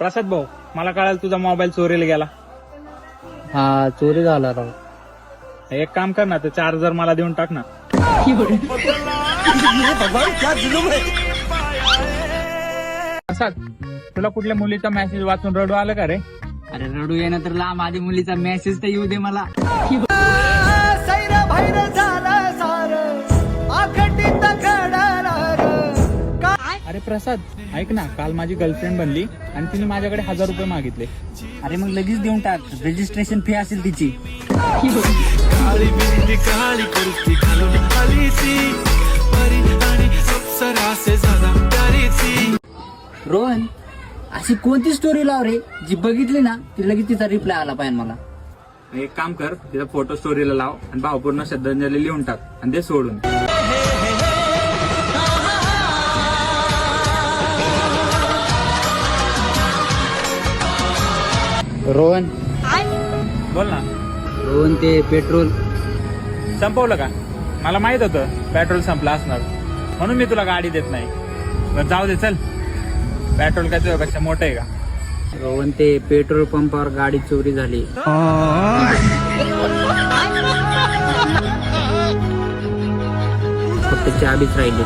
प्रसाद भाऊ, मला कळालं तुझा मोबाईल चोरीला गेला. हा, चोरी झाला राव. एक काम कर ना, ते चार्जर मला देऊन टाक ना. प्रसाद, तुला कुठल्या मुलीचा मेसेज वाचून रडू आलं का रे? अरे रडू ये ना तर लांब, आधी मुलीचा मेसेज तर येऊ दे मला. अरे प्रसाद, ऐक ना, काल माझी गर्लफ्रेंड बनली आणि तिने माझ्याकडे 1000 रुपये मागितले. अरे मग लगेच देऊन टाक, रजिस्ट्रेशन फी असेल तिची. रोहन, अशी कोणती स्टोरी लाव रे जी बघितली ना ती लगेच तिचा रिप्लाय आला पाहिजे मला. एक काम कर, तिचा फोटो स्टोरीला लाव आणि भावपूर्ण श्रद्धांजली लिहून टाक आणि ते सोडून. रोहन, बोल ना. रोहन ते पेट्रोल संपवलं का? मला माहित होतं पेट्रोल संपलं असणार, म्हणून मी तुला गाडी देत नाही. बरं जाऊ दे, चल. पेट्रोल काय तुझ्यापेक्षा मोठं आहे का? रोहन, ते पेट्रोल पंपावर गाडी चोरी झाली. फक्त चाबीच राहिली.